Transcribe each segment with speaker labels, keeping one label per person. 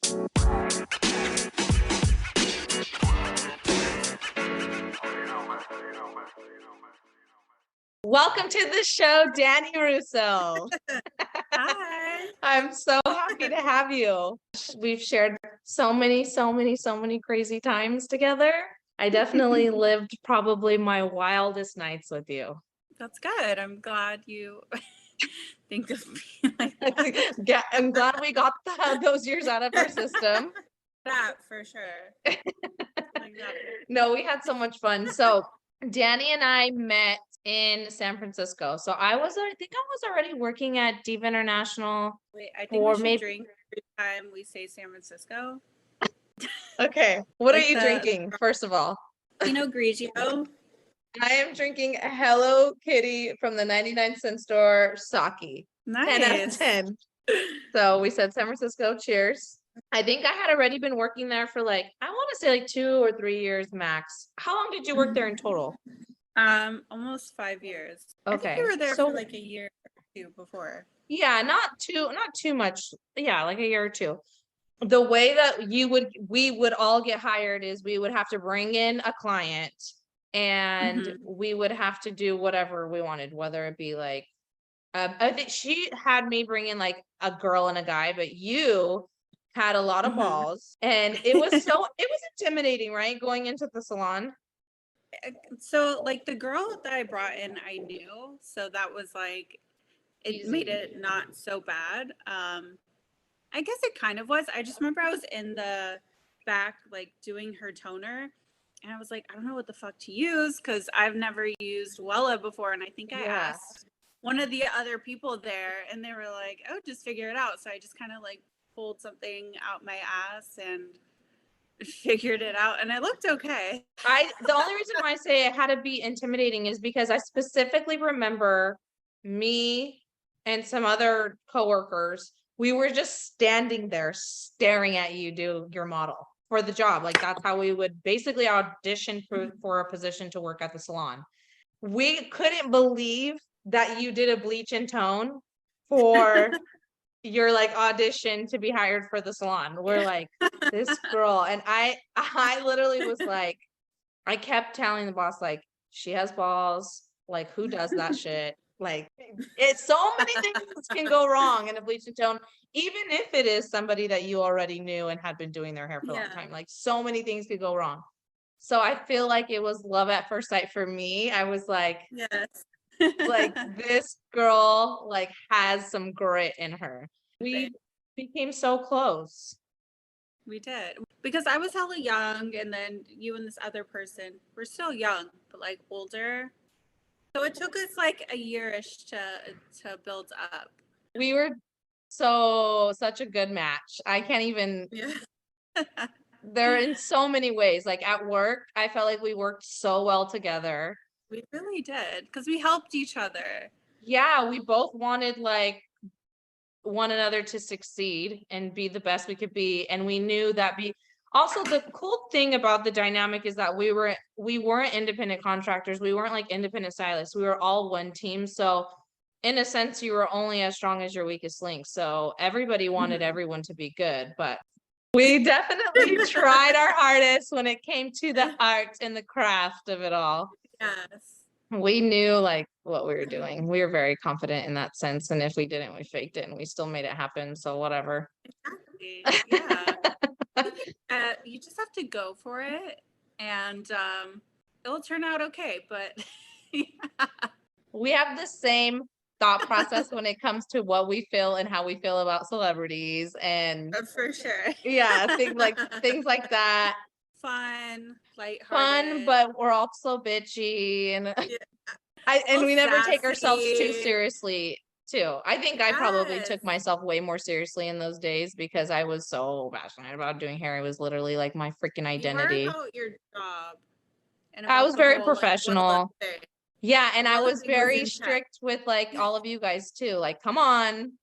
Speaker 1: Welcome to the show, Dani Russo.
Speaker 2: Hi.
Speaker 1: I'm so happy to have you. We've shared so many crazy times together. I definitely lived probably my wildest nights with you.
Speaker 2: That's good. I'm glad you think of me like that.
Speaker 1: Yeah, I'm glad we got those years out of our system.
Speaker 2: That for sure. Like that.
Speaker 1: No, we had so much fun. So Dani and I met in San Francisco. So I think I was already working at Diva International.
Speaker 2: Wait, I think we should drink every time we say San Francisco.
Speaker 1: Okay. What
Speaker 2: Like
Speaker 1: are you drinking, first of all?
Speaker 2: Pinot Grigio.
Speaker 1: I am drinking a Hello Kitty from the 99-cent store sake.
Speaker 2: Nice.
Speaker 1: 10 out of 10. So we said San Francisco, cheers. I think I had already been working there for I want to say 2 or 3 years max. How long did you work there in total?
Speaker 2: Almost 5 years.
Speaker 1: Okay.
Speaker 2: I think you were there for a year or two before.
Speaker 1: Yeah, not too much. Yeah, a year or two. The way that we would all get hired is we would have to bring in a client and we would have to do whatever we wanted, whether it be I think she had me bring in a girl and a guy, but you had a lot of balls, and it was intimidating, right? Going into the salon.
Speaker 2: So the girl that I brought in, I knew, so that was it easy. Made it not so bad. I guess it kind of was. I just remember I was in the back doing her toner, and I was like, I don't know what the fuck to use because I've never used Wella before, and I think I asked one of the other people there, and they were like, oh, just figure it out. So I just kind of pulled something out my ass and figured it out, and it looked okay.
Speaker 1: The only reason why I say it had to be intimidating is because I specifically remember me and some other coworkers, we were just standing there staring at you do your model for the job. That's how we would basically audition for a position to work at the salon. We couldn't believe that you did a bleach and tone for your audition to be hired for the salon. We're this girl, and I literally was I kept telling the boss she has balls, who does that shit? It's so many things can go wrong in a bleach and tone, even if it is somebody that you already knew and had been doing their hair for a long time. So many things could go wrong. So I feel it was love at first sight for me. I was
Speaker 2: yes.
Speaker 1: This girl has some grit in her. We became so close.
Speaker 2: We did, because I was hella young, and then you and this other person were still young but older, so it took us a year-ish to build up.
Speaker 1: We were such a good match. I can't even they're in so many ways. At work, I felt we worked so well together.
Speaker 2: We really did, because we helped each other.
Speaker 1: Yeah, we both wanted one another to succeed and be the best we could be, and we knew that also the cool thing about the dynamic is that we weren't independent contractors. We weren't independent stylists. We were all one team. So in a sense, you were only as strong as your weakest link. So everybody wanted everyone to be good, but we definitely tried our hardest when it came to the art and the craft of it all.
Speaker 2: Yes.
Speaker 1: We knew what we were doing. We were very confident in that sense. And if we didn't, we faked it and we still made it happen. So whatever.
Speaker 2: Exactly. Yeah. You just have to go for it, and it'll turn out okay. But
Speaker 1: we have the same thought process when it comes to what we feel and how we feel about celebrities, and
Speaker 2: for sure.
Speaker 1: Yeah, things like that.
Speaker 2: Fun, lighthearted.
Speaker 1: Fun, but we're also bitchy, and we never take ourselves too seriously too. I think I probably took myself way more seriously in those days because I was so passionate about doing hair. It was literally my freaking identity.
Speaker 2: You were about your job.
Speaker 1: And I was very professional. Yeah, and I was very strict with all of you guys too. Come on,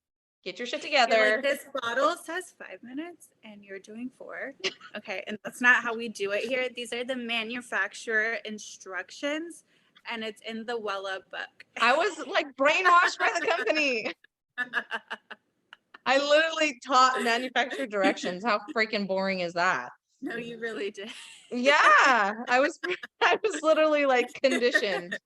Speaker 1: get your shit together.
Speaker 2: This bottle says 5 minutes and you're doing 4. Okay, and that's not how we do it here. These are the manufacturer instructions, and it's in the Wella book.
Speaker 1: I was brainwashed by the company. I literally taught manufacturer directions. How freaking boring is that?
Speaker 2: No, you really did.
Speaker 1: Yeah, I was I was literally like conditioned.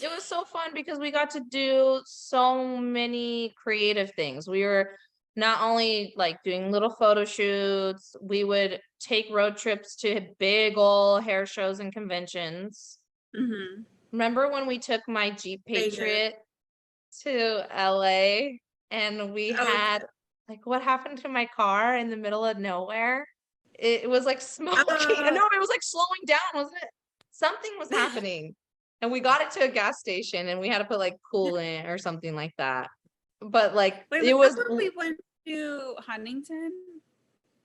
Speaker 1: It was so fun because we got to do so many creative things. We were not only like doing little photo shoots, we would take road trips to big ol' hair shows and conventions.
Speaker 2: Mm-hmm.
Speaker 1: Remember when we took my Jeep
Speaker 2: They did.
Speaker 1: Patriot to LA and we
Speaker 2: Oh,
Speaker 1: had like what happened to my car in the middle of nowhere? It was like smoking.
Speaker 2: Oh.
Speaker 1: No, it was like slowing down, wasn't it? Something was happening. And we got it to a gas station and we had to put like coolant or something like that. But like
Speaker 2: Wait,
Speaker 1: it
Speaker 2: was
Speaker 1: was
Speaker 2: that when we went to Huntington?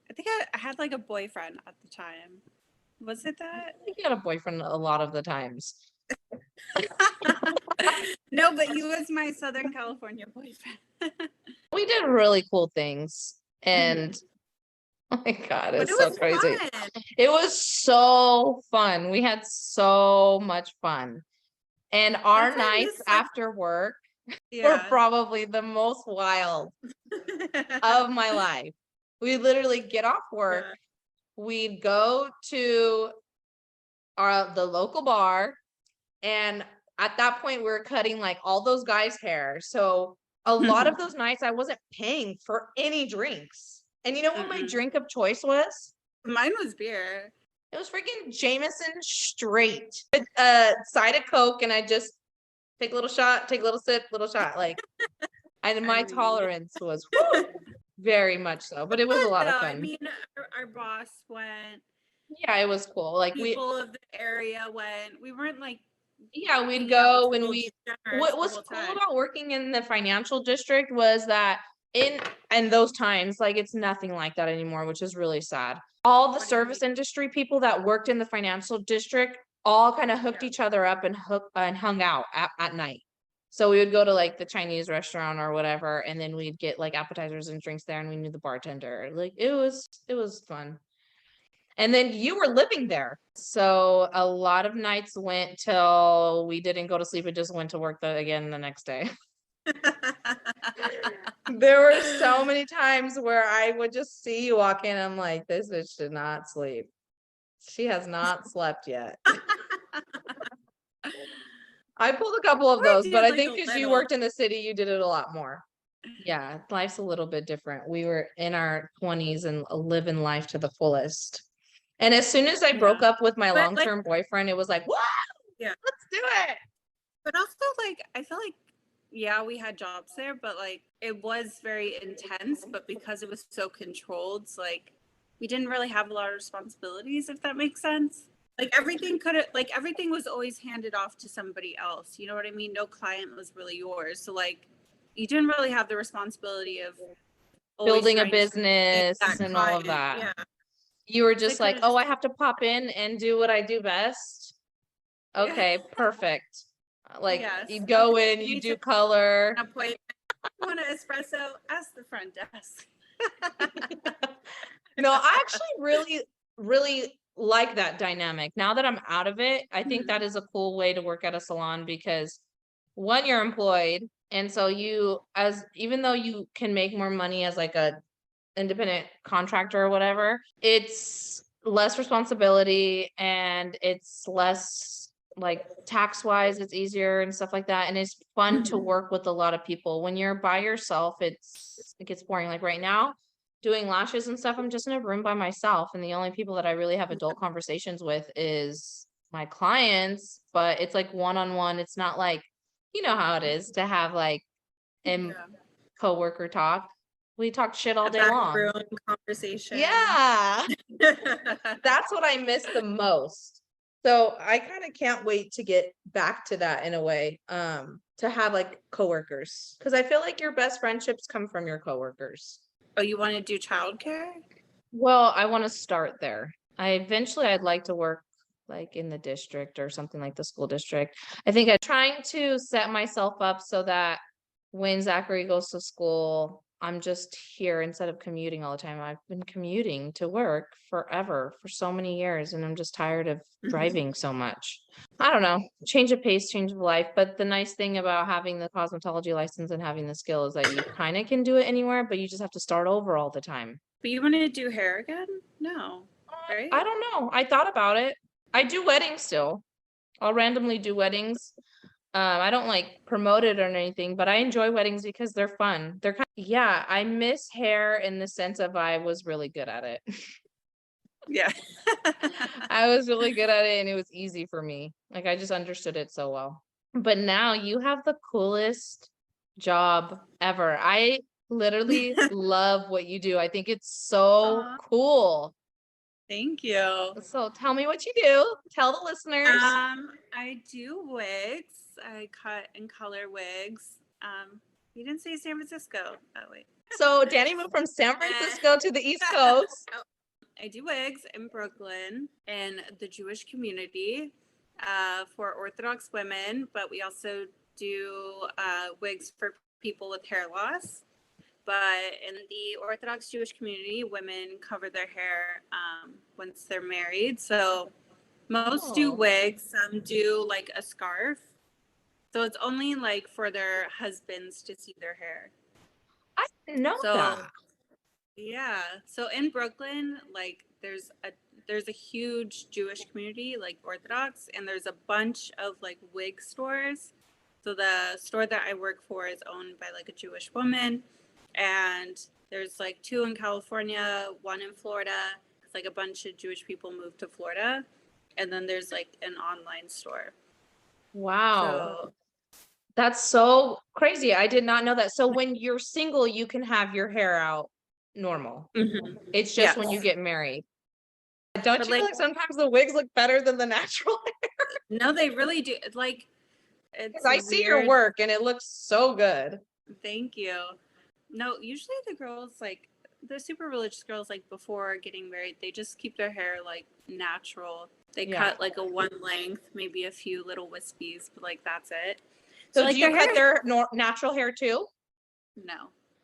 Speaker 2: I think I had like a boyfriend at the time. Was it
Speaker 1: I
Speaker 2: that?
Speaker 1: think you had a boyfriend a lot of the times.
Speaker 2: No, but he was my Southern California boyfriend.
Speaker 1: We did really cool things. And oh my God,
Speaker 2: But
Speaker 1: it's
Speaker 2: it
Speaker 1: so
Speaker 2: was
Speaker 1: crazy.
Speaker 2: fun.
Speaker 1: It was so fun. We had so much fun. And our
Speaker 2: That's why I
Speaker 1: nights
Speaker 2: miss, like,
Speaker 1: after work were
Speaker 2: yeah.
Speaker 1: probably the most wild of my life. We literally get off work,
Speaker 2: Yeah.
Speaker 1: we'd go to the local bar, and at that point we were cutting like all those guys' hair. So a lot of those nights I wasn't paying for any drinks. And you know what my
Speaker 2: Mm-mm.
Speaker 1: drink of choice was?
Speaker 2: Mine was beer.
Speaker 1: It was freaking Jameson straight. With side of Coke, and I just take a little shot, take a little sip, little shot. Like, and my
Speaker 2: I mean,
Speaker 1: tolerance was whew, very much so, but it was a lot of
Speaker 2: no, I
Speaker 1: fun.
Speaker 2: mean, our boss went,
Speaker 1: Yeah, it was cool. Like
Speaker 2: people of the area went. We weren't like,
Speaker 1: yeah, we'd
Speaker 2: hanging out with
Speaker 1: go and
Speaker 2: Total
Speaker 1: we,
Speaker 2: Generous
Speaker 1: what
Speaker 2: the
Speaker 1: was
Speaker 2: whole
Speaker 1: cool
Speaker 2: time.
Speaker 1: about working in the financial district was that in those times, like it's nothing like that anymore, which is really sad. All the
Speaker 2: What do you
Speaker 1: service
Speaker 2: mean?
Speaker 1: industry people that worked in the financial district all kind of hooked
Speaker 2: Yeah.
Speaker 1: each other up and hung out at night. So we would go to like the Chinese restaurant or whatever, and then we'd get like appetizers and drinks there, and we knew the bartender. Like it was fun. And then you were living there. So a lot of nights went till we didn't go to sleep and just went to work again the next day. There were so many times where I would just see you walk in. I'm like, this bitch did not sleep. She has not slept yet. I pulled a couple of
Speaker 2: Or I
Speaker 1: those, but
Speaker 2: did,
Speaker 1: I
Speaker 2: like,
Speaker 1: think
Speaker 2: a
Speaker 1: because you
Speaker 2: little.
Speaker 1: worked in the city, you did it a lot more. Yeah, life's a little bit different. We were in our 20s and living life to the fullest. And as soon as I broke
Speaker 2: Yeah.
Speaker 1: up with my
Speaker 2: But, like,
Speaker 1: long-term boyfriend, it was like, whoa,
Speaker 2: yeah.
Speaker 1: let's do it.
Speaker 2: But also, like, I feel like, yeah, we had jobs there, but like, it was very intense. But because it was so controlled, it's like, we didn't really have a lot of responsibilities, if that makes sense. Like, everything was always handed off to somebody else. You know what I mean? No client was really yours. So, like, you didn't really have the responsibility of always
Speaker 1: Building a
Speaker 2: trying to make
Speaker 1: business
Speaker 2: that
Speaker 1: and all of
Speaker 2: client.
Speaker 1: that.
Speaker 2: Yeah.
Speaker 1: You were
Speaker 2: They
Speaker 1: just like,
Speaker 2: could have
Speaker 1: oh,
Speaker 2: just
Speaker 1: I have to pop in and do what I do best. Okay, perfect. Like
Speaker 2: yes.
Speaker 1: you'd go
Speaker 2: Okay,
Speaker 1: in,
Speaker 2: you
Speaker 1: you
Speaker 2: need
Speaker 1: do
Speaker 2: to
Speaker 1: color.
Speaker 2: an appointment. You want an espresso? Ask the front desk.
Speaker 1: No, I actually really, really like that dynamic. Now that I'm out of it, I think
Speaker 2: Mhm.
Speaker 1: that is a cool way to work at a salon because one, you're employed. And so you, as even though you can make more money as like a independent contractor or whatever, it's less responsibility and it's less like tax wise, it's easier and stuff like that. And it's fun to
Speaker 2: Mhm.
Speaker 1: work with a lot of people. When you're by yourself, it gets boring. Like right now, doing lashes and stuff, I'm just in a room by myself. And the only people that I really have adult conversations with is my clients, but it's like one-on-one. It's not like, you know how it is to have like a coworker talk. We talk shit all
Speaker 2: A
Speaker 1: day
Speaker 2: back
Speaker 1: long.
Speaker 2: room conversation.
Speaker 1: Yeah. That's what I miss the most. So I kind of can't wait to get back to that in a way, to have like coworkers. Because I feel like your best friendships come from your coworkers.
Speaker 2: Oh, you want to do childcare?
Speaker 1: Well, I want to start there. I'd like to work like in the district or something like the school district. I think I'm trying to set myself up so that when Zachary goes to school, I'm just here instead of commuting all the time. I've been commuting to work forever for so many years, and I'm just tired of driving so much. I don't know, change of pace, change of life. But the nice thing about having the cosmetology license and having the skill is that you kind of can do it anywhere, but you just have to start over all the time.
Speaker 2: But you want to do hair again? No, right?
Speaker 1: I don't know. I thought about it. I do weddings still. I'll randomly do weddings. I don't like promote it or anything, but I enjoy weddings because they're fun. They're yeah, I miss hair in the sense of I was really good at it.
Speaker 2: Yeah.
Speaker 1: I was really good at it and it was easy for me. Like I just understood it so well. But now you have the coolest job ever. I literally love what you do. I think it's so cool.
Speaker 2: Thank you.
Speaker 1: So tell me what you do. Tell the listeners.
Speaker 2: I do wigs. I cut and color wigs. You didn't say San Francisco. Oh wait.
Speaker 1: So Dani moved from San Francisco to the East Coast.
Speaker 2: I do wigs in Brooklyn in the Jewish community for Orthodox women, but we also do wigs for people with hair loss. But in the Orthodox Jewish community, women cover their hair once they're married. So most do wigs, some do like a scarf. So it's only like for their husbands to see their hair.
Speaker 1: I didn't know that.
Speaker 2: Yeah. So in Brooklyn, like there's a huge Jewish community, like Orthodox, and there's a bunch of like wig stores. So the store that I work for is owned by like a Jewish woman, and there's like 2 in California, 1 in Florida, because like a bunch of Jewish people moved to Florida, and then there's like an online store.
Speaker 1: Wow.
Speaker 2: So
Speaker 1: that's so crazy. I did not know that. So when you're single, you can have your hair out normal. It's just when you get married. Don't you feel like sometimes the wigs look better than the natural hair?
Speaker 2: No, they really do. Like,
Speaker 1: I see your work and it looks so good.
Speaker 2: Thank you. No, usually the girls, like the super religious girls, like before getting married, they just keep their hair like natural. They cut like a 1 length, maybe a few little wispies, but like that's it.
Speaker 1: So like, do you cut their natural hair too?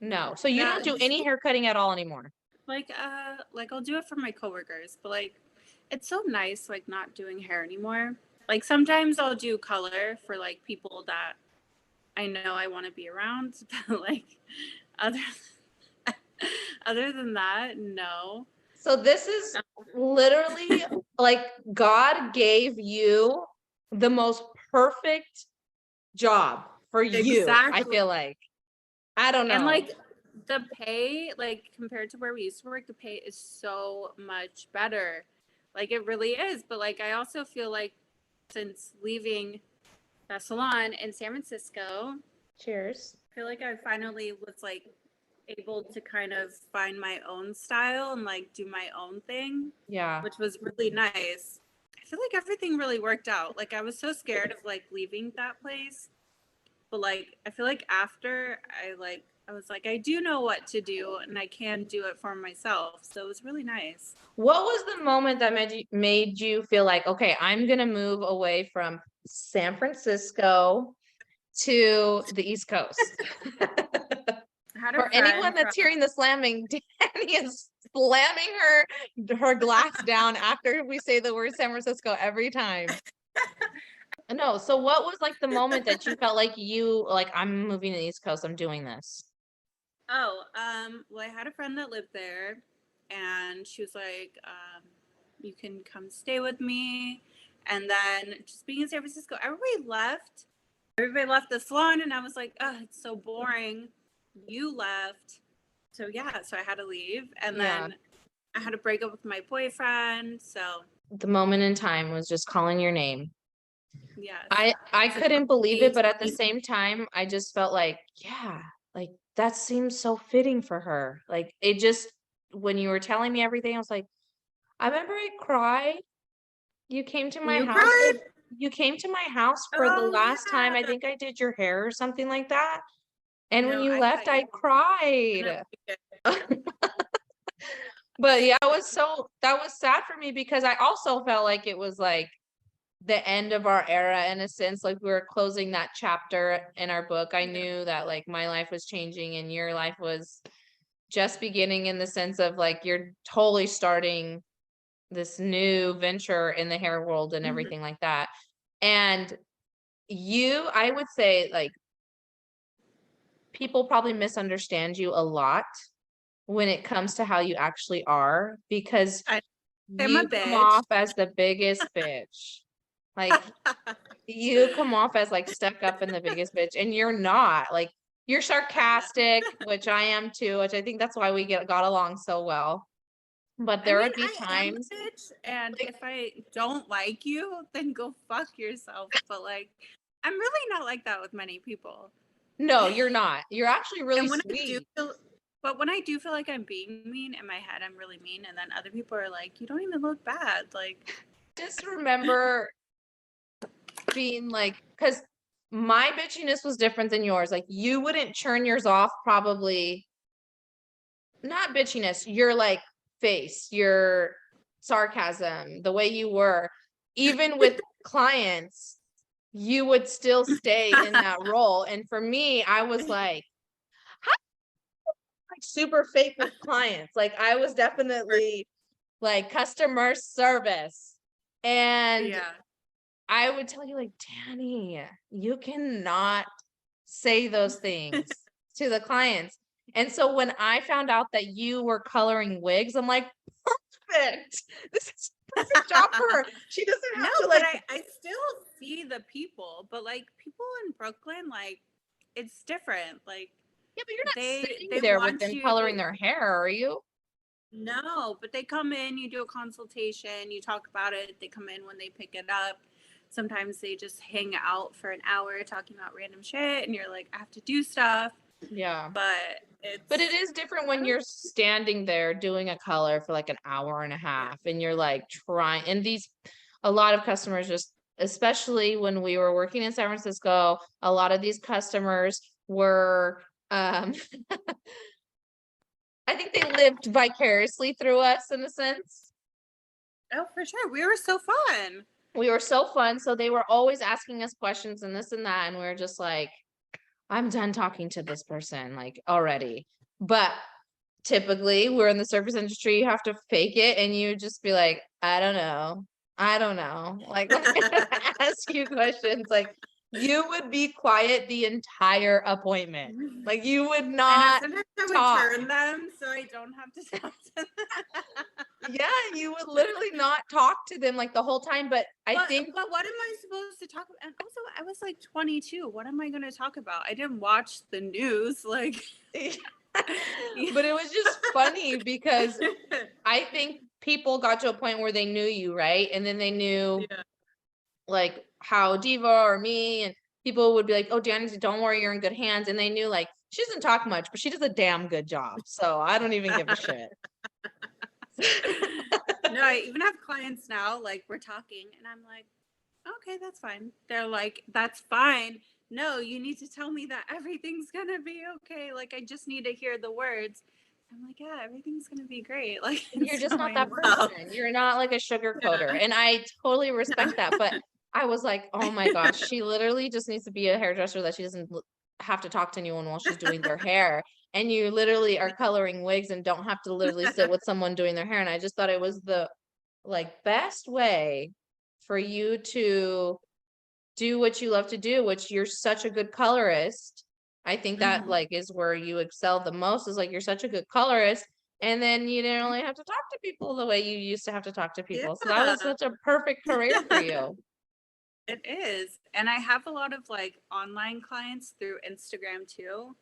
Speaker 1: No. So you don't do any hair cutting at all anymore?
Speaker 2: Like I'll do it for my coworkers, but like it's so nice like not doing hair anymore. Like sometimes I'll do color for like people that I know I want to be around, but like other than that, no.
Speaker 1: So this is literally like God gave you the most perfect job for you. I feel like. I don't know.
Speaker 2: And like the pay, like compared to where we used to work, the pay is so much better. Like it really is. But like I also feel like since leaving the salon in San Francisco,
Speaker 1: cheers,
Speaker 2: I feel like I finally was like able to kind of find my own style and like do my own thing.
Speaker 1: Yeah.
Speaker 2: Which was really nice. I feel like everything really worked out. Like I was so scared of like leaving that place. But like I feel like after I was like, I do know what to do and I can do it for myself. So it was really nice.
Speaker 1: What was the moment that made you feel like, okay, I'm going to move away from San Francisco to the East Coast? For anyone that's hearing the slamming, Dani is slamming her glass down after we say the word San Francisco every time. No, so what was like the moment that you felt like I'm moving to the East Coast, I'm doing this?
Speaker 2: Oh, well, I had a friend that lived there and she was like, you can come stay with me. And then just being in San Francisco, everybody left the salon and I was like, oh, it's so boring. You left. So yeah, so I had to leave. And then I had to break up with my boyfriend. So
Speaker 1: the moment in time was just calling your name.
Speaker 2: Yes.
Speaker 1: I couldn't believe it, but at the same time, I just felt like, yeah, like that seems so fitting for her. Like it just, when you were telling me everything, I was like, I remember I cried. You came to my house. You came to my house for the last time. I think I did your hair or something like that. And when you left, I cried. But yeah, that was sad for me because I also felt like it was like the end of our era in a sense, like we were closing that chapter in our book. I knew that like my life was changing and your life was just beginning, in the sense of like you're totally starting this new venture in the hair world and everything like that. And I would say like people probably misunderstand you a lot when it comes to how you actually are, because
Speaker 2: I'm a
Speaker 1: you come
Speaker 2: bitch.
Speaker 1: off as the biggest bitch. Like you come off as like stuck up and the biggest bitch, and you're not. Like you're sarcastic, which I am too, which I think that's why we got along so well. But there would be
Speaker 2: I am
Speaker 1: times
Speaker 2: a bitch, and
Speaker 1: like,
Speaker 2: if I don't like you, then go fuck yourself. But like, I'm really not like that with many people.
Speaker 1: no, you're not. You're actually really
Speaker 2: And when I do
Speaker 1: sweet.
Speaker 2: feel, but when I do feel like I'm being mean, in my head, I'm really mean, and then other people are like, "You don't even look bad." Like,
Speaker 1: Just remember being like, because my bitchiness was different than yours. Like you wouldn't turn yours off, probably not bitchiness, your like face, your sarcasm, the way you were, even with clients, you would still stay in that role. And for me, I was like super fake with clients. Like I was definitely like customer service. And
Speaker 2: yeah,
Speaker 1: I would tell you like, Dani, you cannot say those things to the clients. And so when I found out that you were coloring wigs, I'm like, perfect. This is a perfect job for her. She doesn't have
Speaker 2: no,
Speaker 1: to
Speaker 2: but
Speaker 1: like,
Speaker 2: I still see the people, but like people in Brooklyn, like it's different. Like
Speaker 1: yeah, but you're not sitting
Speaker 2: they
Speaker 1: there with
Speaker 2: want
Speaker 1: them
Speaker 2: you.
Speaker 1: coloring their hair, are you?
Speaker 2: No, but they come in, you do a consultation, you talk about it. They come in when they pick it up. Sometimes they just hang out for an hour talking about random shit, and you're like, I have to do stuff.
Speaker 1: Yeah.
Speaker 2: But
Speaker 1: But it
Speaker 2: it's,
Speaker 1: is different when you're standing there doing a color for like an hour and a
Speaker 2: yeah.
Speaker 1: half and you're like trying, and a lot of customers just, especially when we were working in San Francisco, a lot of these customers were, I think they lived vicariously through us in a sense.
Speaker 2: Oh, for sure. We were so fun.
Speaker 1: We were so fun. So they were always asking us questions and this and that. And we were just like, I'm done talking to this person like already. But typically we're in the service industry, you have to fake it and you just be like, I don't know. I don't know. Like ask you questions. Like you would be quiet the entire appointment. Like you would
Speaker 2: I know
Speaker 1: not
Speaker 2: sometimes I would
Speaker 1: talk.
Speaker 2: turn them so I don't have to talk to them.
Speaker 1: Yeah, you would literally not talk to them like the whole time. But I think
Speaker 2: But what am I supposed to talk about? And also, I was like 22. What am I going to talk about? I didn't watch the news. Like,
Speaker 1: but it was just funny because I think people got to a point where they knew you, right? And then they knew
Speaker 2: yeah.
Speaker 1: like how Diva or me, and people would be like, oh, Dani, don't worry, you're in good hands. And they knew like she doesn't talk much, but she does a damn good job. So I don't even give a shit.
Speaker 2: No, I even have clients now, like we're talking and I'm like, okay, that's fine. They're like, that's fine. No, you need to tell me that everything's gonna be okay. Like I just need to hear the words. I'm like, yeah, everything's gonna be great. Like
Speaker 1: You're
Speaker 2: it's
Speaker 1: just not
Speaker 2: going
Speaker 1: that
Speaker 2: well.
Speaker 1: person. You're not like a sugar coater.
Speaker 2: Yeah.
Speaker 1: And I totally respect that. But I was like, oh my gosh, she literally just needs to be a hairdresser that she doesn't have to talk to anyone while she's doing their hair. And you literally are coloring wigs and don't have to literally sit with someone doing their hair. And I just thought it was the like best way for you to do what you love to do, which you're such a good colorist. I think that like is where you excel the most, is like you're such a good colorist. And then you didn't really have to talk to people the way you used to have to talk to people. So that was
Speaker 2: Yeah.
Speaker 1: such a perfect career for you.
Speaker 2: It is. And I have a lot of like online clients through Instagram too.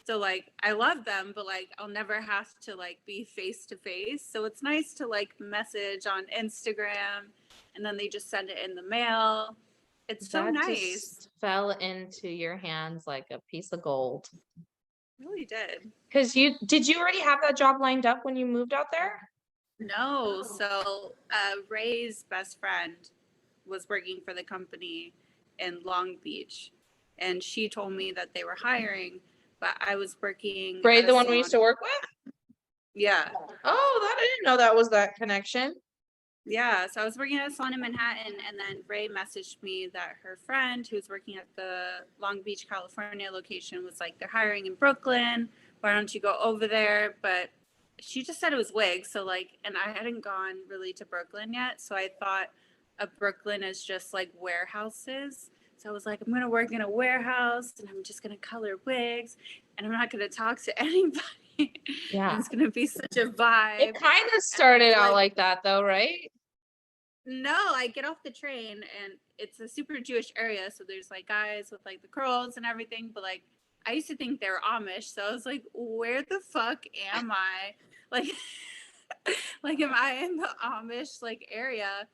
Speaker 2: So like I love them, but like I'll never have to like be face to face. So it's nice to like message on Instagram and then they just send it in the mail. It's so
Speaker 1: That
Speaker 2: nice.
Speaker 1: just fell into your hands like a piece of gold.
Speaker 2: It really did.
Speaker 1: Because did you already have that job lined up when you moved out there?
Speaker 2: No. So Ray's best friend was working for the company in Long Beach. And she told me that they were hiring, but I was working
Speaker 1: Ray,
Speaker 2: at a
Speaker 1: the one we
Speaker 2: salon.
Speaker 1: used to work with?
Speaker 2: Yeah.
Speaker 1: Oh, I didn't know that was that connection.
Speaker 2: Yeah, so I was working at a salon in Manhattan, and then Ray messaged me that her friend who's working at the Long Beach, California location was like, they're hiring in Brooklyn. Why don't you go over there? But she just said it was wigs. So, like, and I hadn't gone really to Brooklyn yet. So I thought of Brooklyn as just like warehouses. So I was like, I'm going to work in a warehouse and I'm just going to color wigs and I'm not going to talk to anybody. And
Speaker 1: Yeah.
Speaker 2: it's going to be such a vibe.
Speaker 1: It kind of started out
Speaker 2: like-
Speaker 1: like that though, right?
Speaker 2: No, I get off the train and it's a super Jewish area, so there's like guys with like the curls and everything, but like I used to think they were Amish, so I was like, where the fuck am I? Like like am I in the Amish like area?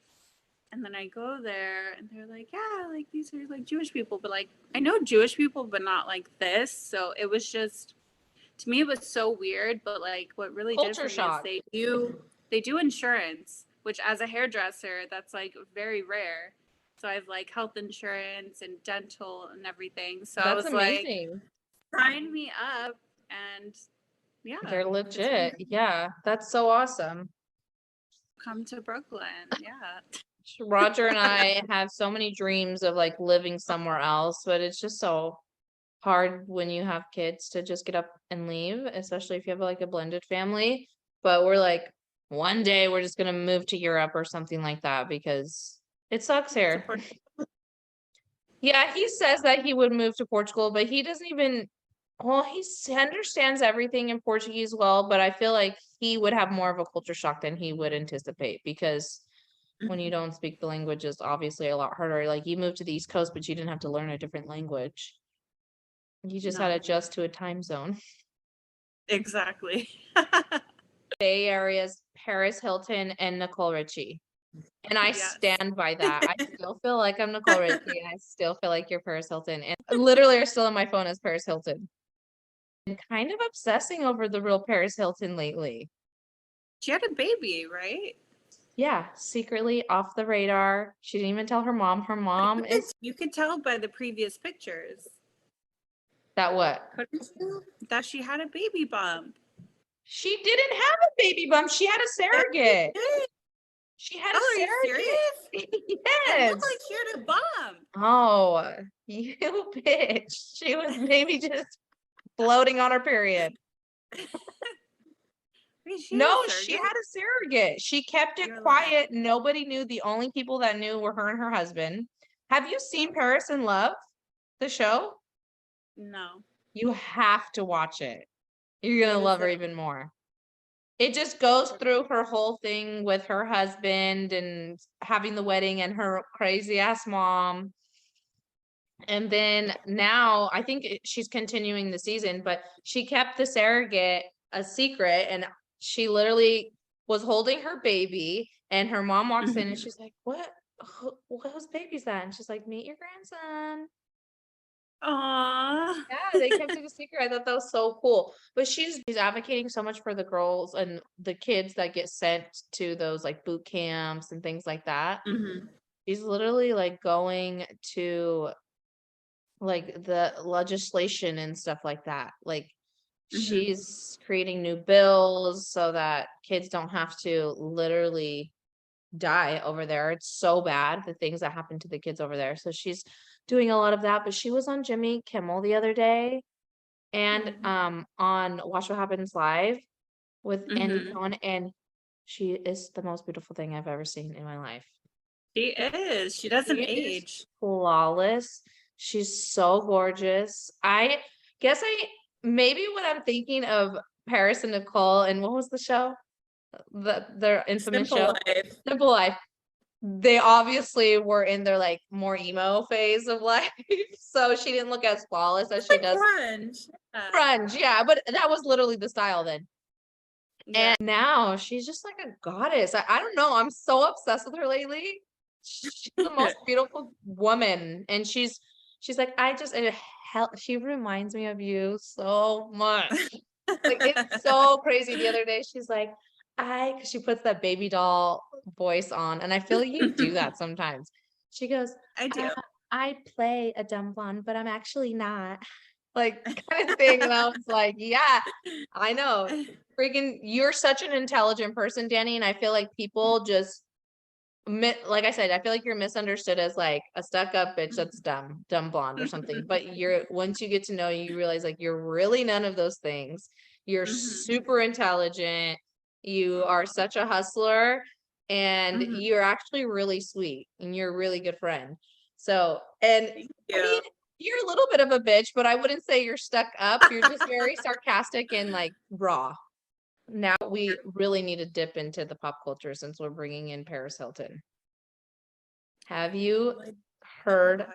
Speaker 2: And then I go there and they're like, yeah, like these are like Jewish people, but like I know Jewish people but not like this. So it was just, to me it was so weird, but like what really did it
Speaker 1: Culture
Speaker 2: for
Speaker 1: shock.
Speaker 2: me is they do insurance, which as a hairdresser that's like very rare. So I have like health insurance and dental and everything. So I
Speaker 1: That's
Speaker 2: was like,
Speaker 1: amazing.
Speaker 2: sign me up. And yeah,
Speaker 1: They're
Speaker 2: it's
Speaker 1: legit.
Speaker 2: been-
Speaker 1: Yeah, that's so awesome.
Speaker 2: come to Brooklyn. Yeah.
Speaker 1: Roger and I have so many dreams of like living somewhere else, but it's just so hard when you have kids to just get up and leave, especially if you have like a blended family. But we're like, one day we're just gonna move to Europe or something like that because it sucks here. Yeah, he says that he would move to Portugal, but he doesn't even, well, he understands everything in Portuguese well, but I feel like he would have more of a culture shock than he would anticipate because when you don't speak the language is obviously a lot harder. Like you moved to the East Coast, but you didn't have to learn a different language. You just had to adjust to a time zone.
Speaker 2: Exactly.
Speaker 1: Bay Area's Paris Hilton and Nicole Richie. And I
Speaker 2: Yes.
Speaker 1: stand by that. I still feel like I'm Nicole Richie. And I still feel like you're Paris Hilton. And literally are still on my phone as Paris Hilton. And kind of obsessing over the real Paris Hilton lately.
Speaker 2: She had a baby, right?
Speaker 1: Yeah, secretly off the radar. She didn't even tell her mom. Her mom is
Speaker 2: You could tell by the previous pictures.
Speaker 1: that what?
Speaker 2: Couldn't you? That she had a baby bump.
Speaker 1: She didn't have a baby bump. She had a surrogate. She had a
Speaker 2: Oh, are you
Speaker 1: surrogate.
Speaker 2: serious? It
Speaker 1: Yes.
Speaker 2: looked like she had a bump.
Speaker 1: Oh, you bitch. She was maybe just floating on her period.
Speaker 2: Wait, she
Speaker 1: No,
Speaker 2: had a
Speaker 1: she
Speaker 2: surrogate?
Speaker 1: had a surrogate. She kept it
Speaker 2: You're
Speaker 1: quiet. Nobody knew. The only people that knew were her and her husband. Have you seen Paris in Love, the show?
Speaker 2: No.
Speaker 1: You have to watch it. You're gonna
Speaker 2: What is
Speaker 1: love her
Speaker 2: it?
Speaker 1: even more. It just goes through her whole thing with her husband and having the wedding and her crazy ass mom. And then now I think she's continuing the season, but she kept the surrogate a secret and she literally was holding her baby and her mom walks in and she's like, what? Whose baby's that? And she's like, meet your grandson.
Speaker 2: Aww.
Speaker 1: Yeah, they kept it a secret. I thought that was so cool. But she's advocating so much for the girls and the kids that get sent to those like boot camps and things like that.
Speaker 2: Mm-hmm.
Speaker 1: She's literally like going to like the legislation and stuff like that. Like she's creating new bills so that kids don't have to literally die over there. It's so bad, the things that happen to the kids over there. So she's doing a lot of that. But she was on Jimmy Kimmel the other day and on Watch What Happens Live with Andy Cohen, and she is the most beautiful thing I've ever seen in my life.
Speaker 2: She is. She doesn't
Speaker 1: She is
Speaker 2: age.
Speaker 1: flawless. She's so gorgeous. I guess maybe what I'm thinking of Paris and Nicole and what was the show? Their infamous
Speaker 2: Simple
Speaker 1: show.
Speaker 2: Life.
Speaker 1: Simple Life. They obviously were in their like more emo phase of life. So she didn't look as flawless as she does.
Speaker 2: Grunge.
Speaker 1: Grunge, yeah, but that was literally the style then.
Speaker 2: Yeah.
Speaker 1: And now she's just like a goddess. I don't know. I'm so obsessed with her lately. She's the most beautiful woman. And she's like, she reminds me of you so much. Like it's so crazy. The other day, she's like, cause she puts that baby doll voice on. And I feel like you do that sometimes. She goes,
Speaker 2: I do.
Speaker 1: I play a dumb blonde, but I'm actually not. Like kind of thing. And I was like, yeah, I know. Freaking, you're such an intelligent person, Dani. And I feel like people just like I said, I feel like you're misunderstood as like a stuck-up bitch that's dumb blonde or something. But once you get to know you realize like you're really none of those things. You're super intelligent. You are such a hustler, and you're actually really sweet, and you're a really good friend. So, and I mean, you're a little bit of a bitch, but I wouldn't say you're stuck up. You're just very sarcastic and like raw. Now we really need to dip into the pop culture since we're bringing in Paris Hilton. Have you heard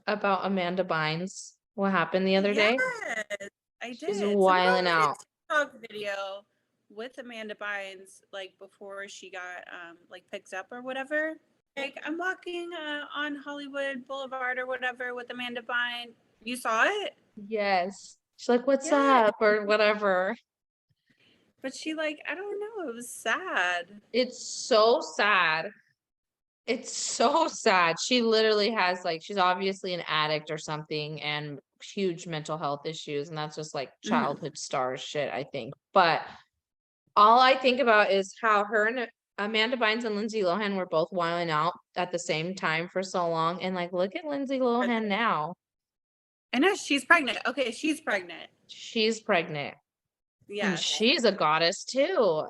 Speaker 1: about Amanda Bynes? What happened the other day?
Speaker 2: Yes, I did.
Speaker 1: She's
Speaker 2: Someone
Speaker 1: wilding
Speaker 2: made a
Speaker 1: out.
Speaker 2: TikTok video with Amanda Bynes, like before she got like picked up or whatever. Like, I'm walking on Hollywood Boulevard or whatever with Amanda Bynes. You saw it?
Speaker 1: Yes. She's like, what's
Speaker 2: Yeah.
Speaker 1: up? Or whatever.
Speaker 2: But she like, I don't know, it was sad.
Speaker 1: It's so sad. It's so sad. She literally has like, she's obviously an addict or something and huge mental health issues. And that's just like childhood star shit, I think. But all I think about is how her and Amanda Bynes and Lindsay Lohan were both wilding out at the same time for so long. And like, look at Lindsay Lohan now.
Speaker 2: I know she's pregnant. Okay, she's pregnant.
Speaker 1: She's pregnant.
Speaker 2: Yeah.
Speaker 1: And she's a goddess too.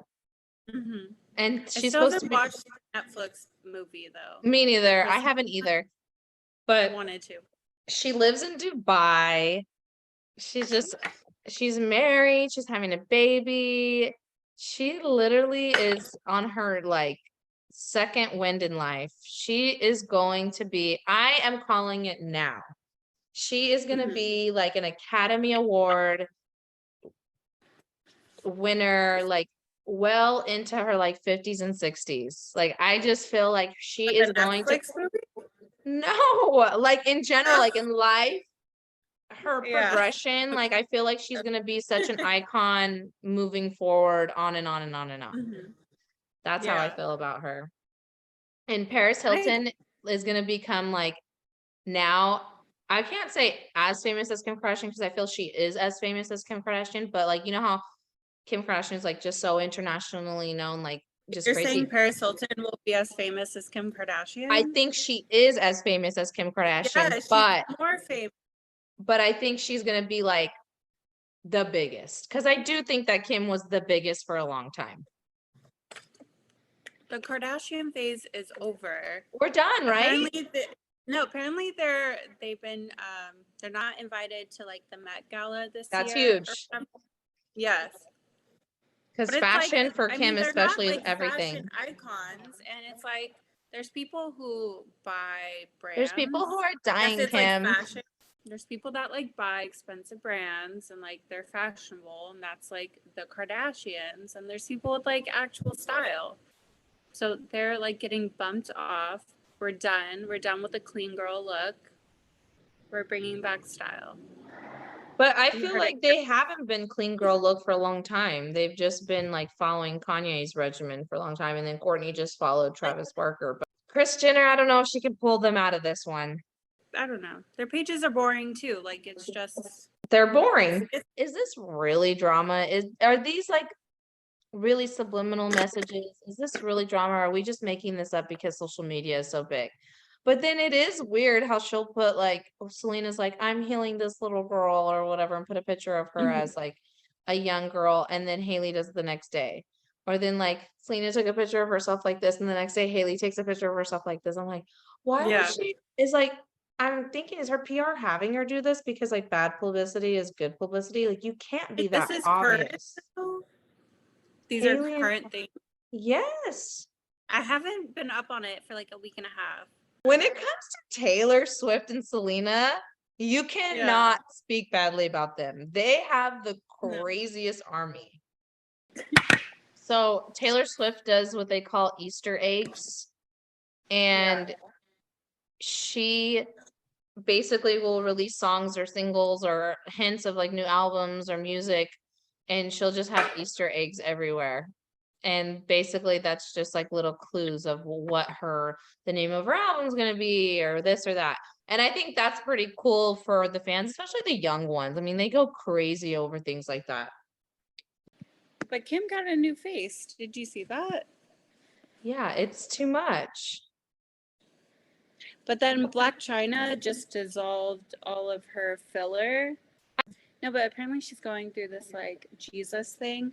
Speaker 1: And she's supposed to be.
Speaker 2: Watch the Netflix movie though.
Speaker 1: Me neither. I haven't either. But
Speaker 2: I wanted to.
Speaker 1: She lives in Dubai. She's married. She's having a baby. She literally is on her like second wind in life. She is going to be, I am calling it now. She is going to be like an Academy Award winner, like well into her like 50s and 60s. Like I just feel like she is going to no, like in general, like in life, her progression, like I feel like she's gonna be such an icon moving forward on and on and on and on. That's how I feel about her. And Paris Hilton is gonna become like now, I can't say as famous as Kim Kardashian because I feel she is as famous as Kim Kardashian, but like you know how Kim Kardashian is like just so internationally known, like just
Speaker 2: You're
Speaker 1: crazy.
Speaker 2: saying Paris Hilton will be as famous as Kim Kardashian?
Speaker 1: I think she is as famous as Kim Kardashian,
Speaker 2: she's
Speaker 1: but
Speaker 2: more famous.
Speaker 1: But I think she's gonna be like the biggest because I do think that Kim was the biggest for a long time.
Speaker 2: The Kardashian phase is over.
Speaker 1: We're done, right?
Speaker 2: Apparently they've been they're not invited to like the Met Gala this year.
Speaker 1: That's huge.
Speaker 2: Yes.
Speaker 1: Because fashion
Speaker 2: like,
Speaker 1: for Kim especially
Speaker 2: not,
Speaker 1: is everything.
Speaker 2: Fashion icons, and it's like there's people who buy brands.
Speaker 1: There's people who are dying Kim.
Speaker 2: Like fashion. There's people that like buy expensive brands and like they're fashionable, and that's like the Kardashians. And there's people with like actual style. So they're like getting bumped off. We're done. We're done with the clean girl look. We're bringing back style.
Speaker 1: But I feel like they haven't been clean girl look for a long time. They've just been like following Kanye's regimen for a long time. And then Kourtney just followed Travis Barker. But Kris Jenner, I don't know if she can pull them out of this one.
Speaker 2: I don't know. Their pages are boring too. Like it's just.
Speaker 1: They're boring. Is this really drama? Are these like really subliminal messages? Is this really drama? Or are we just making this up because social media is so big? But then it is weird how she'll put like, Selena's like, I'm healing this little girl or whatever, and put a picture of her as like a young girl. And then Hailey does it the next day. Or then like Selena took a picture of herself like this. And the next day Hailey takes a picture of herself like this. I'm like, why is she? Is like, I'm thinking, is her PR having her do this? Because like bad publicity is good publicity. Like you can't be that obvious.
Speaker 2: These are current things.
Speaker 1: Yes.
Speaker 2: I haven't been up on it for like a week and a half.
Speaker 1: When it comes to Taylor Swift and Selena, you cannot speak badly about them. They have the craziest army. So Taylor Swift does what they call Easter eggs. And she basically will release songs or singles or hints of like new albums or music. And she'll just have Easter eggs everywhere. And basically that's just like little clues of what the name of her album is going to be or this or that. And I think that's pretty cool for the fans, especially the young ones. I mean, they go crazy over things like that.
Speaker 2: But Kim got a new face. Did you see that?
Speaker 1: Yeah, it's too much.
Speaker 2: But then Black China just dissolved all of her filler. No, but apparently she's going through this like Jesus thing,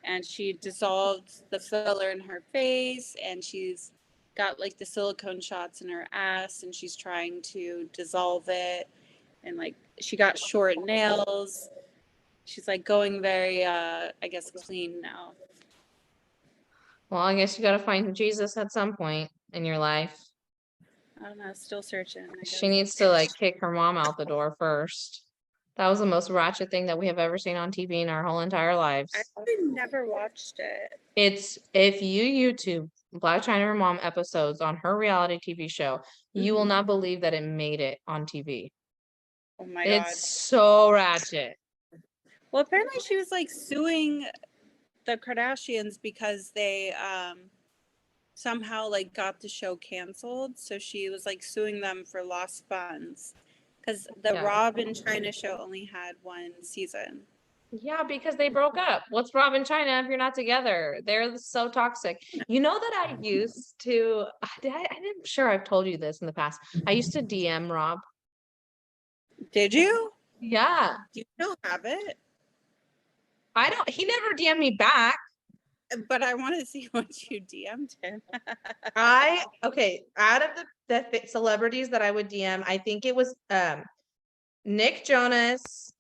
Speaker 2: and she dissolved the filler in her face, and she's got like the silicone shots in her ass, and she's trying to dissolve it, and like she got short nails. She's like going very, I guess, clean now.
Speaker 1: Well, I guess you gotta find Jesus at some point in your life.
Speaker 2: I don't know, still searching. I
Speaker 1: She
Speaker 2: guess.
Speaker 1: needs to like kick her mom out the door first. That was the most ratchet thing that we have ever seen on TV in our whole entire lives.
Speaker 2: I actually never watched it.
Speaker 1: It's if you YouTube Blac Chyna Her Mom episodes on her reality TV show, you will not believe that it made it on TV.
Speaker 2: Oh my
Speaker 1: It's
Speaker 2: god.
Speaker 1: so ratchet.
Speaker 2: Well, apparently she was like suing the Kardashians because they somehow like got the show canceled. So she was like suing them for lost funds because the
Speaker 1: Yeah.
Speaker 2: Rob and China show only had one season.
Speaker 1: Yeah, because they broke up. What's Rob and China if you're not together? They're so toxic. You know that I used to, I'm sure I've told you this in the past. I used to DM Rob.
Speaker 2: Did you?
Speaker 1: Yeah.
Speaker 2: Do you still have it?
Speaker 1: He never DM'd me back.
Speaker 2: But I want to see what you DM'd him.
Speaker 1: Okay, out of the celebrities that I would DM, I think it was Nick Jonas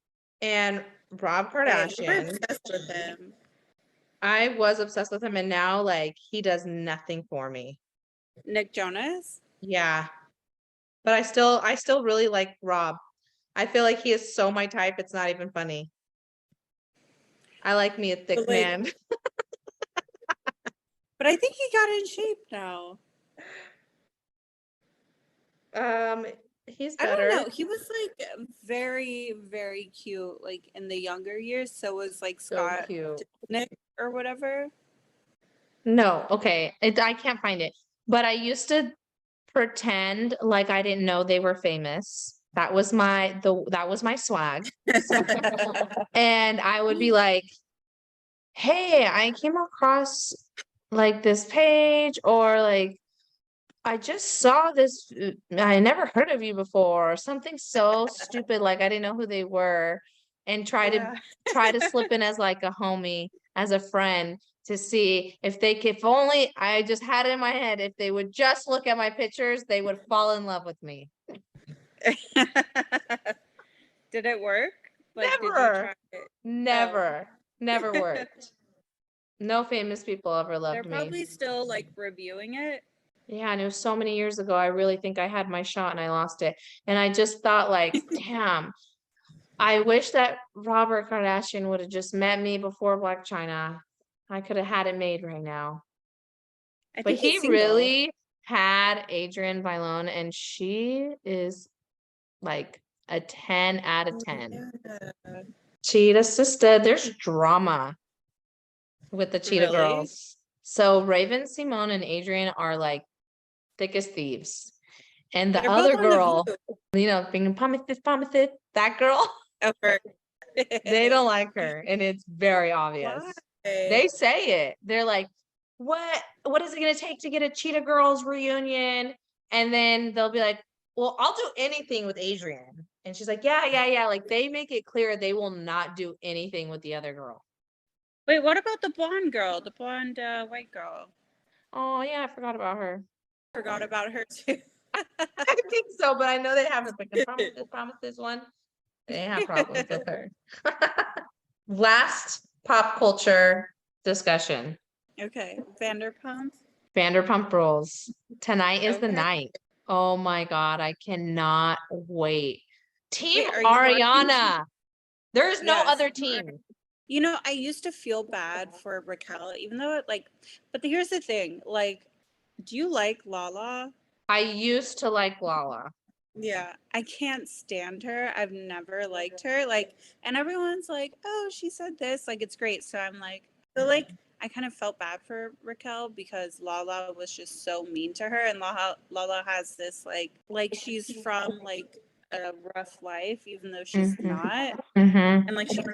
Speaker 1: and Rob
Speaker 2: You were
Speaker 1: Kardashian.
Speaker 2: obsessed with him.
Speaker 1: I was obsessed with him, and now like he does nothing for me.
Speaker 2: Nick Jonas?
Speaker 1: Yeah. But I still really like Rob. I feel like he is so my type, it's not even funny. I like me a thick
Speaker 2: But, like,
Speaker 1: man.
Speaker 2: But I think he got in shape now.
Speaker 1: He's
Speaker 2: I
Speaker 1: better.
Speaker 2: don't know. He was like very, very cute, like in the younger years. So was like
Speaker 1: So
Speaker 2: Scott
Speaker 1: cute.
Speaker 2: Nick or whatever.
Speaker 1: No, okay. I can't find it. But I used to pretend like I didn't know they were famous. That was my swag. And I would be like, hey, I came across like this page, or like I just saw this, I never heard of you before, or something so stupid, like I didn't know who they were, and try to slip in as like a homie, as a friend, to see if only I just had it in my head, if they would just look at my pictures, they would fall in love with me.
Speaker 2: Did it work? Like,
Speaker 1: Never.
Speaker 2: Did you try it?
Speaker 1: Never worked. No famous people ever loved
Speaker 2: They're
Speaker 1: me.
Speaker 2: probably still like reviewing it.
Speaker 1: Yeah, and it was so many years ago. I really think I had my shot and I lost it. And I just thought like, damn, I wish that Robert Kardashian would have just met me before Blac Chyna. I could have had it made right now.
Speaker 2: I
Speaker 1: But
Speaker 2: think he's
Speaker 1: he
Speaker 2: single.
Speaker 1: really had Adrienne Bailon, and she is like a 10 out of 10.
Speaker 2: Yeah.
Speaker 1: Cheetah sister, there's drama with the Cheetah
Speaker 2: Really?
Speaker 1: girls. So Raven, Simone, and Adrienne are like thick as thieves. And the
Speaker 2: They're
Speaker 1: other
Speaker 2: both on The
Speaker 1: girl,
Speaker 2: View.
Speaker 1: you know, being Pomethid, that girl,
Speaker 2: Over.
Speaker 1: they don't like her, and it's very obvious.
Speaker 2: Why?
Speaker 1: They say it. They're like, what is it gonna take to get a Cheetah Girls reunion? And then they'll be like, well, I'll do anything with Adrienne. And she's like, yeah. Like they make it clear they will not do anything with the other girl.
Speaker 2: Wait, what about the blonde girl? The blonde white girl?
Speaker 1: Oh yeah, I forgot about her.
Speaker 2: Forgot about her too.
Speaker 1: I think so, but I know they have like promise this one. They have problems with her. Last pop culture discussion.
Speaker 2: Okay, Vanderpump.
Speaker 1: Vanderpump Rules. Tonight is the
Speaker 2: Okay.
Speaker 1: night. Oh my God, I cannot wait. Team
Speaker 2: Wait, are you watching
Speaker 1: Ariana. There is no
Speaker 2: Yes.
Speaker 1: other team.
Speaker 2: You know, I used to feel bad for Raquel, even though but here's the thing, like, do you like Lala?
Speaker 1: I used to like Lala.
Speaker 2: Yeah, I can't stand her. I've never liked her. Like, and everyone's like, oh, she said this, like, it's great. So I'm like, I kind of felt bad for Raquel because Lala was just so mean to her, and Lala has this like she's from like a rough life, even though she's not,
Speaker 1: Mm-hmm.
Speaker 2: and like she has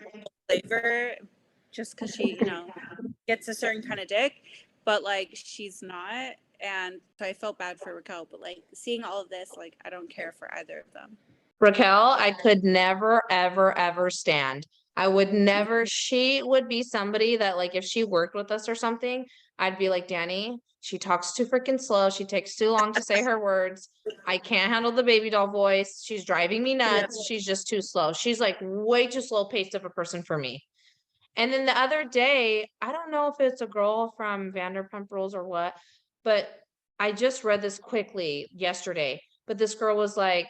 Speaker 2: flavor just because she gets a certain kind of dick, but like she's not. And so I felt bad for Raquel, but like seeing all of this, like I don't care for either of them.
Speaker 1: Raquel, I could never, ever, ever stand. I would never, she would be somebody that like if she worked with us or something, I'd be like, Dani, she talks too freaking slow. She takes too long to say her words. I can't handle the baby doll voice. She's driving me nuts. She's just too slow. She's like way too slow paced of a person for me. And then the other day, I don't know if it's a girl from Vanderpump Rules or what, but I just read this quickly yesterday. But this girl was like,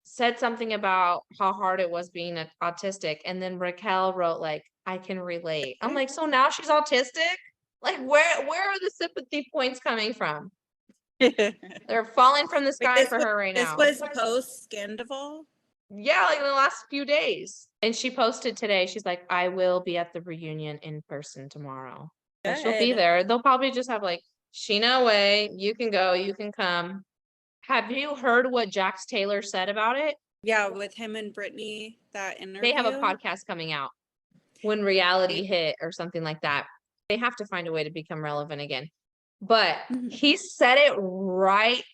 Speaker 1: said something about how hard it was being autistic. And then Raquel wrote like, I can relate. I'm like, so now she's autistic? Like, where are the sympathy points coming from? They're falling from the sky for her right now.
Speaker 2: This was post Scandival.
Speaker 1: Yeah, like in the last few days. And she posted today, she's like, I will be at the reunion in person tomorrow. And she'll be there. They'll probably just have like, Sheena away, you can go, you can come. Have you heard what Jax Taylor said about it?
Speaker 2: Yeah, with him and Brittany, that interview.
Speaker 1: They have a podcast coming out when reality hit or something like that. They have to find a way to become relevant again. But he said it right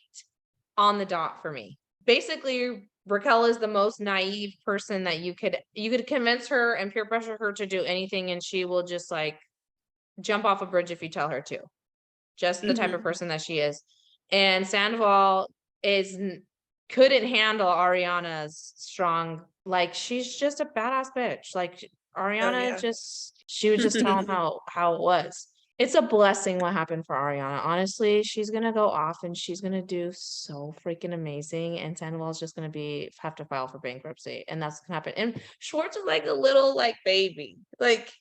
Speaker 1: on the dot for me. Basically, Raquel is the most naive person that you could convince her and peer pressure her to do anything, and she will just like jump off a bridge if you tell her to. Just the type of person that she is. And Sandoval couldn't handle Ariana's strong, like she's just a badass bitch. Like Ariana she would just tell him how it was. It's a blessing what happened for Ariana. Honestly, she's gonna go off and she's gonna do so freaking amazing. And Sandoval's just gonna have to file for bankruptcy, and that's gonna happen. And Schwartz is like a little like baby. Like,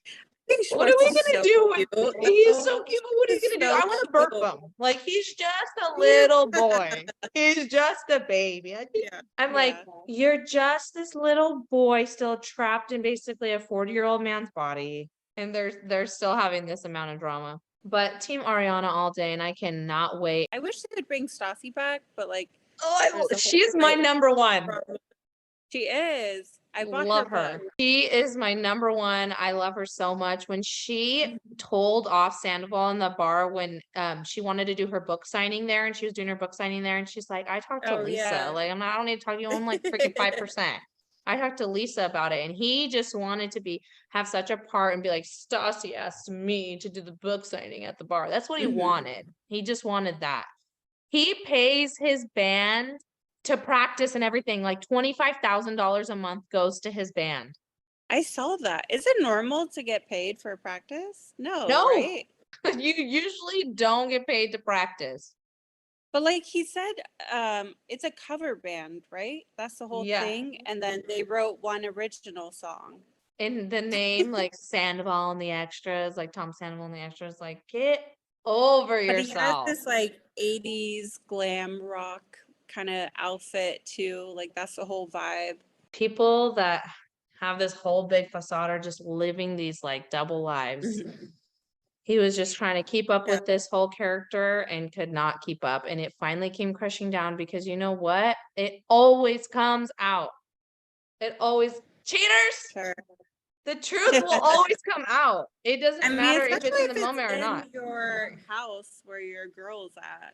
Speaker 1: what are we gonna do? He's so cute, but what are you gonna do? I want to burp him. Like he's just a little boy. He's just a baby. I'm like, you're just this little boy still trapped in basically a 40-year-old man's body. And they're still having this amount of drama. But Team Ariana all day, and I cannot wait.
Speaker 2: I wish they would bring Stassi back, but like,
Speaker 1: she's my number one.
Speaker 2: She is. I
Speaker 1: love her. She is my number one. I love her so much. When she told off Sandoval in the bar when she wanted to do her book signing there, and she was doing her book signing there, and she's like, I talked to Lisa. Like I don't need to talk to you. I'm like freaking 5%. I talked to Lisa about it, and he just wanted to have such a part and be like, Stassi asked me to do the book signing at the bar. That's what he wanted. He just wanted that. He pays his band to practice and everything. Like $25,000 a month goes to his band.
Speaker 2: I saw that. Is it normal to get paid for practice? No, right?
Speaker 1: You usually don't get paid to practice.
Speaker 2: But like he said, it's a cover band, right? That's the whole thing. And then they wrote one original song.
Speaker 1: And the name, like Sandoval and the extras, like Tom Sandoval and the extras, like get over yourself.
Speaker 2: He has this like 80s glam rock kind of outfit too. Like that's the whole vibe.
Speaker 1: People that have this whole big facade are just living these like double lives. He was just trying to keep up with this whole character and could not keep up. And it finally came crashing down because you know what? It always comes out. It always, cheaters!
Speaker 2: Sure.
Speaker 1: The truth will always come out. It doesn't matter if it's in the moment or not.
Speaker 2: Your house where your girl's at.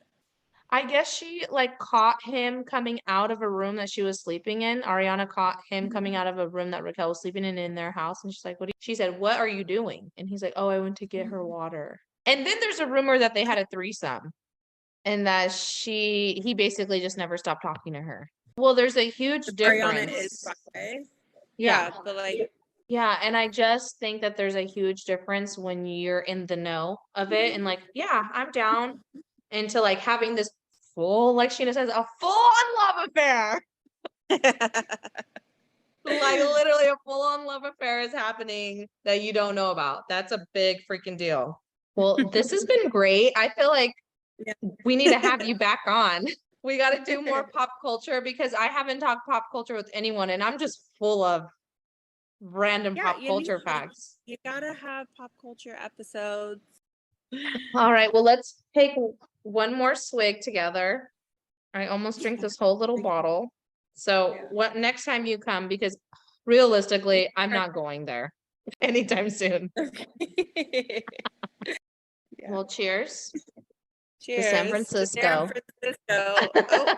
Speaker 1: I guess she like caught him coming out of a room that she was sleeping in. Ariana caught him coming out of a room that Raquel was sleeping in their house. And she's like, she said, what are you doing? And he's like, oh, I went to get her water. And then there's a rumor that they had a threesome and that he basically just never stopped talking to her. Well, there's a huge difference.
Speaker 2: Ariana is bi.
Speaker 1: Yeah.
Speaker 2: But like.
Speaker 1: Yeah. And I just think that there's a huge difference when you're in the know of it and like, yeah, I'm down, into like having this full, like Sheena says, a full-on love affair. Like literally a full-on love affair is happening that you don't know about. That's a big freaking deal. Well, this has been great. I feel like we need to have you back on. We got to do more pop culture because I haven't talked pop culture with anyone and I'm just full of random pop culture facts.
Speaker 2: You gotta have pop culture episodes.
Speaker 1: All right, well, let's take one more swig together. I almost drank this whole little bottle. So what next time you come, because realistically, I'm not going there anytime soon. Well, cheers.
Speaker 2: Cheers
Speaker 1: San
Speaker 2: to
Speaker 1: Francisco.
Speaker 2: San Francisco. Oh,